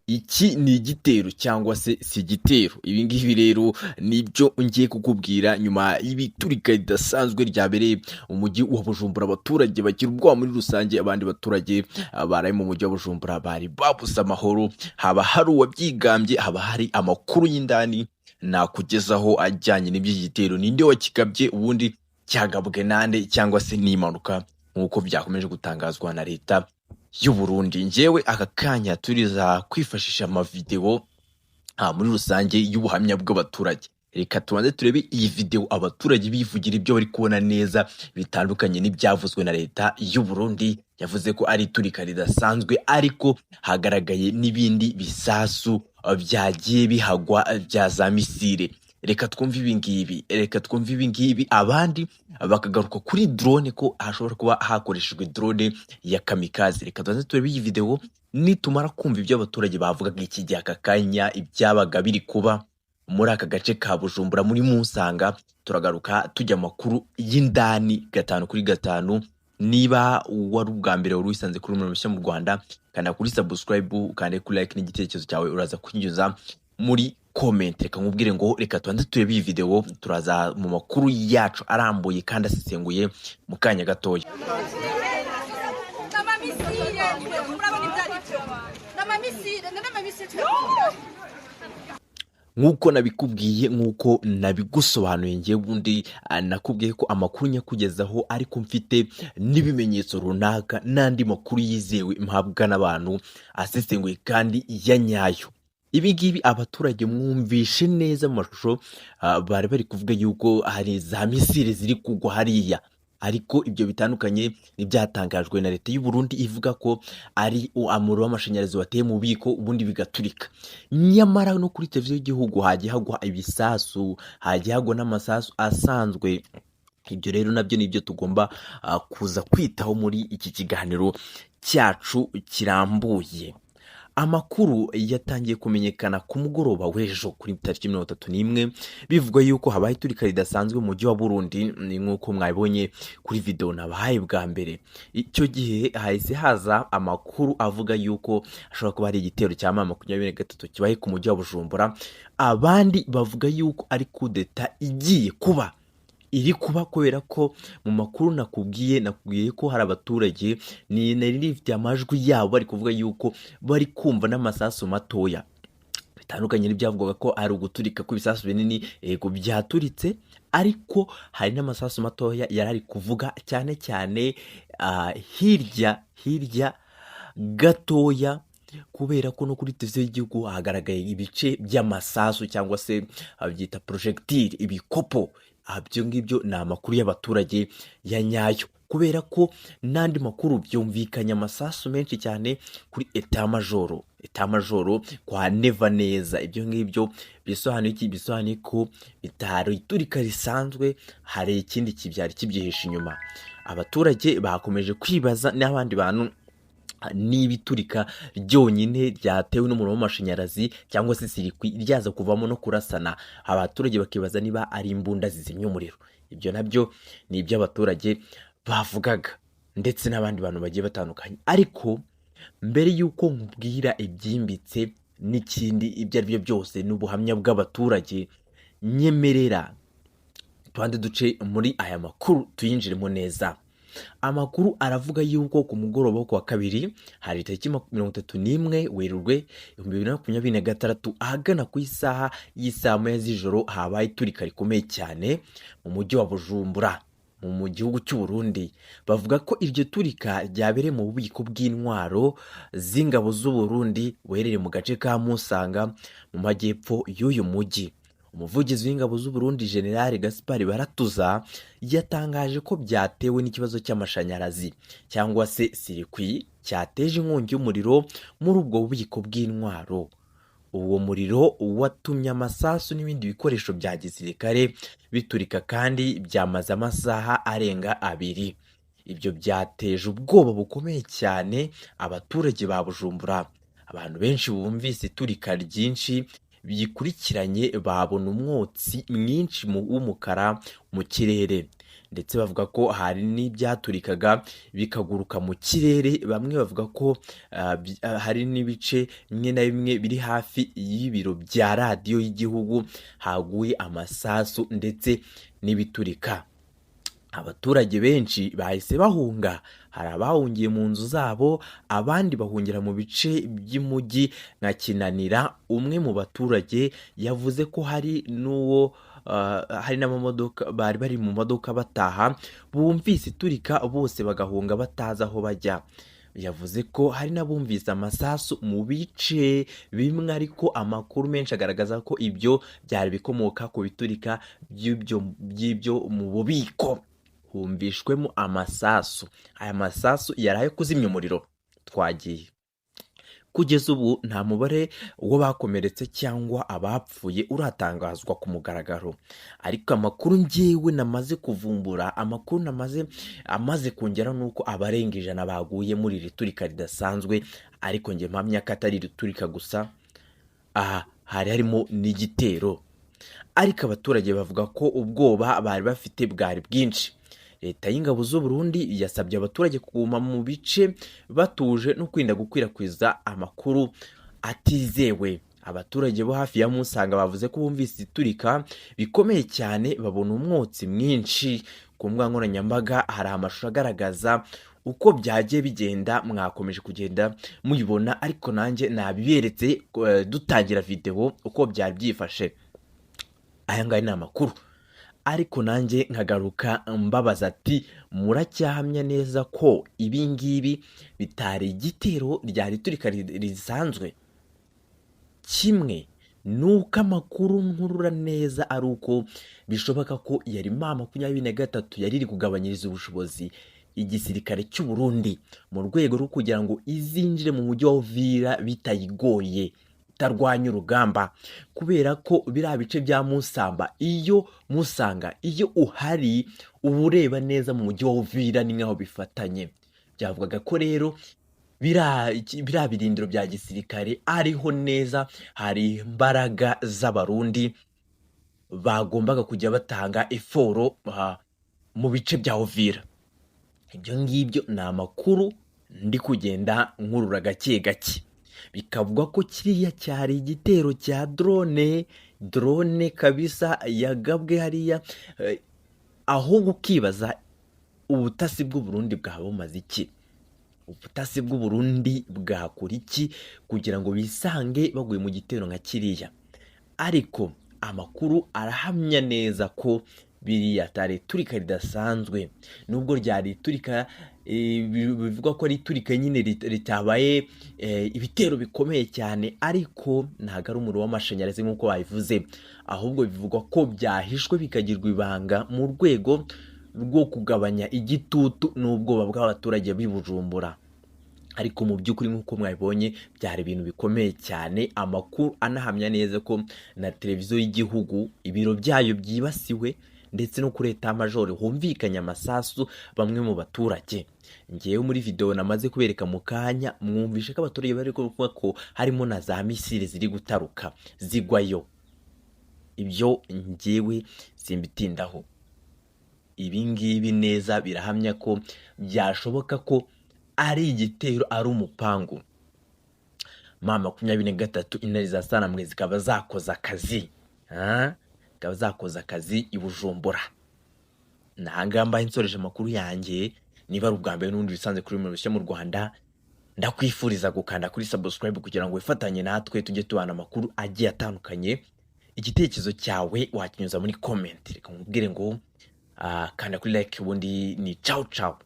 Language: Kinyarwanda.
Iki ni igitero cyangwa se si igitero. Ibi ngibi rero nibyo ngiye kukubwira nyuma y'ibiturika ridasanzwe ryabereye mu mujyi wa Bujumbura. Abaturage bagira ubwoba muri rusange, abandi baturage baraye mu mujyi wa Bujumbura bari babuze amahoro, haba hari uwabyigambye, haba hari amakuru y'indani nakugezaho ajyanye n'ibyo gitero. Ninde wakigabye, ubundi cyagabwe nande, cyangwa se n'impanuka nk'uko byakomeje gutangazwa na leta y'u Burundi. Njyewe aka kanya turiza kwifashisha amavideo muri rusange y'ubuhamya bw'abaturage. Reka tubanze turebe iyi video abaturage bivugira ibyo bari kubona neza bitandukanye n'ibyavuzwe na leta y'u Burundi. Yavuze ko ari iturika ridasanzwe, ariko hagaragaye n'ibindi bisasu byagiye bihagwa bya za misile. Reka twumve ibi ngibi, abandi bakagaruka kuri drone ko hashobora kuba hakoreshejwe drone ya kamikaze. Reka tubanze turebe iyi video, nitumara kumva ibyo abaturage bavugaga iki gihe aka kanya ibyabaga biri kuba muri aka gace ka Bujumbura muri Musanga, turagaruka tujya amakuru y'indani 5 kuri 5. Niba wari ubwa mbere wari wisanze kuri mushya mu Rwanda, kana kuri subscribe, kandi kuri like n'igitekerezo cyawe uraza kunyuza muri comment. Reka nkubwire ngo reka tubanze turebe iyi video, turaza mu makuru yacu arambuye kandi asesenguye mu kanya gatoya. Nkuko nabikubwiye, nkuko nabigusobanuye, ngiye bundi nakubwiye ko amakuru nyakugezaho ariko mfite n'ibimenyetso runaka n'andi makuru yizewe mpabwa n'abantu asesenguye kandi ya nyayo. Ibi ngibi abaturage mwumvishe neza mu mashusho, bari bari kuvuga yuko hari za misile ziri kugwa hariya, ariko ibyo bitandukanye n'ibyatangajwe na leta y'u Burundi ivuga ko ari umuriro w'amashanyarazi wateye mu biko ubundi bigaturika. Nyamara no kuri televiziyo y'igihugu hagiye hagwa ibisasu, hagiye hagwa n'amasasu asanzwe. Ibyo rero nabyo nibyo tugomba kuza kwitaho muri iki kiganiro cyacu kirambuye. Amakuru yatangiye kumenyekana ku mugoroba w'ejo kuri tariki 31 bivuga yuko habaye iturika ridasanzwe mu mujyi wa Burundi, nk'uko mwabonye kuri video nabahaye bwa mbere. Icyo gihe hahise haza amakuru avuga yuko ashobora kuba ari igitero cya 23 kibaye ku mujyi wa Bujumbura. Abandi bavuga yuko ari coup d'etat igiye kuba, iri kuba kubera ko mu makuru nakubwiye ko hari abaturage ni narifite amajwi yabo bari kuvuga yuko bari kumva n'amasasu matoya bitandukanye n'ibyavugaga ko ari uguturika kw'ibisasu binini. Yego byaturitse, ariko hari n'amasasu matoya yarari kuvuga cyane cyane hirya gatoya, kubera ko no kuri televiziyo y'igihugu hagaragaye ibice by'amasasu cyangwa se byita projectile, ibikopo. Ibyo ngibyo ni amakuru y'abaturage ya nyayo, kubera ko n'andi makuru byumvikanye amasasu menshi cyane kuri etat majoro kwa Neva neza. Ibyo ngibyo bisobanuye ko bitari iturika risanzwe, hari ikindi kibyari kibyihishe inyuma. Abaturage bakomeje kwibaza n'abandi bantu n'ibiturika ryonyine ryatewe n'umuriro w'amashanyarazi cyangwa se sirikwi ryaza kuvamo no kurasana. Abaturage bakibaza niba ari imbunda zizimya umuriro. Ibyo nabyo ni iby'abaturage bavugaga ndetse n'abandi bantu bagiye batandukanye. Ariko mbere yuko nkubwira ibyimbitse n'ikindi ibyo ari byo byose n'ubuhamya bw'abaturage, nyemerera twande duce muri aya makuru tuyinjiremo neza. Amakuru aravuga yuko ku mugoroba wo kwa kabiri hari tariki 31 Werurwe 2026 ahagana ku isaha y'isamo z'ijoro habaye iturika rikomeye cyane mu mujyi wa Bujumbura mu gihugu cy'u Burundi. Bavuga ko iryo turika ryabereye mu bubiko bw'intwaro z'ingabo z'u Burundi buherereye mu gace ka Musanga mu majyepfo y'uyu mujyi. Umuvugizi w'ingabo z'u Burundi General Gaspard Baratuza yatangaje ko byatewe n'ikibazo cy'amashanyarazi cyangwa se sirikwi cyateje inkongi y'umuriro muri ubwo bubiko bw'intwaro. Uwo muriro watumye amasasu n'ibindi bikoresho bya gisirikare biturika kandi byamaze amasaha arenga 2. Ibyo byateje ubwoba bukomeye cyane abaturage ba Bujumbura. Abantu benshi bumvise iturika ryinshi bikurikiranye babona umwotsi mwinshi w'umukara mu kirere. ndetse bavuga ko hari n'ibyaturikaga bikaguruka mu kirere, bamwe bavuga ko hari n'ibice bimwe na bimwe biri hafi y'ibiro bya radiyo y'igihugu haguye amasasu ndetse n'ibiturika. Abaturage benshi bahise bahunga, hari abahungiye mu nzu zabo, abandi bahungira mu bice by'umujyi nka Kinanira. Umwe mu baturage yavuze ko hari n'amamodoka bari mu modoka bataha, bumvise iturika bose bagahunga batazi aho bajya. Yavuze ko hari n'abumvise amasasu mu bice bimwe, ariko amakuru menshi agaragaza ko ibyo byari bikomoka ku biturika by'ibyo mu bubiko humvishwemo amasasu. Aya masasu yari ayo kuzimya umuriro. Twagiye. Kugeza ubu nta mubare w'abakomeretse cyangwa abapfuye uratangazwa ku mugaragaro, ariko amakuru njyewe namaze kuvumbura, amakuru amaze kongera nuko abarenga 100 baguye muri iri turika ridasanzwe, ariko njye mpamya ko atari riturika gusa, hari harimo n'igitero. Ariko abaturage bavuga ko ubwoba bari bafite bwari bwinshi. Leta y'ingabo z'u Burundi yasabye abaturage kuguma mu bice batuje no kwirinda gukwirakwiza amakuru atizewe. Abaturage bo hafi ya Musanga bavuze ko bumvise iturika bikomeye cyane, babona umwotsi mwinshi. Ku mbuga nkoranyambaga hari amashusho agaragaza uko byagiye bigenda, mwakomeje kugenda muyibona, ariko nanjye nabiberetse dutangira video uko byari byifashe. Aya ngaya ni amakuru, ariko nanjye nkagaruka mbabaza ati muracyahamya neza ko ibi ngibi bitari igitero ryari turika risanzwe? Kimwe nuko amakuru nkurura neza ari uko bishoboka ko yari M23 yari iri kugabanyiriza ubushobozi igisirikare cy'u Burundi mu rwego rwo kugira ngo izinjire mu mujyi wa Uvira bitayigoye, tarwanya urugamba, kubera ko biriya bice bya Musanga iyo uhari uba ureba neza mu mujyi wa Uvira ni nkaho bifatanye. Byavugaga ko rero biriya birindiro bya gisirikare ariho neza hari imbaraga z'abarundi bagombaga kujya batanga eforo mu bice bya Uvira. Ibyo ngibyo ni amakuru ndi kugenda nkurura gake gake. Bikavuga ko kiriya cyari igitero cya drone kabisa yagabwe hariya, aho gukibaza ubutasi bw'u Burundi bwaba bumaze iki? Ubutasi bw'u Burundi bwakora iki kugira ngo bisange baguye mu gitero nka kiriya? Ariko amakuru arahamya neza ko biriya atari iturika ridasanzwe, nubwo ryari iturika bivuga ko ari iturika nyine ritabaye ibitero bikomeye cyane, ariko ntago ari umuriro w'amashanyarazi nk'uko babivuze, ahubwo bivugwa ko byahishwe bikagirwa ibanga mu rwego rwo kugabanya igitutu n'ubwoba bw'abaturage b'i Bujumbura. Ariko mu by'ukuri nk'uko mwabibonye byari ibintu bikomeye cyane. Amakuru anahamya neza ko na televiziyo y'igihugu ibiro byayo byibasiwe, ndetse no kuri Etat Major humvikanye amasasu bamwe mu baturage. Ngewe muri video namaze kubereka mu kanya, mwumvishe ko abaturage bari kuvuga ko harimo na za misile ziri gutaruka zigwayo. Ibyo ngewe simbitindaho. Ibi ngibi neza birahamya ko byashoboka ko ari igitero, ari umupangu. M23 intare za Sanamwe zikaba zakoze akazi, zikaba zakoze akazi i Bujumbura. Nahangamba insoreje amakuru yanjye. Niba ari ubwa mbere n'undi bisanze kuri mu Rwanda, ndakwifuriza gukanda kuri subscribe kugira ngo wifatanye natwe tujye tubana amakuru agiye atandukanye. Igitekerezo cyawe wakinyuza muri comment, reka nkubwire ngo kanda kuri like, ubundi ni ciao ciao.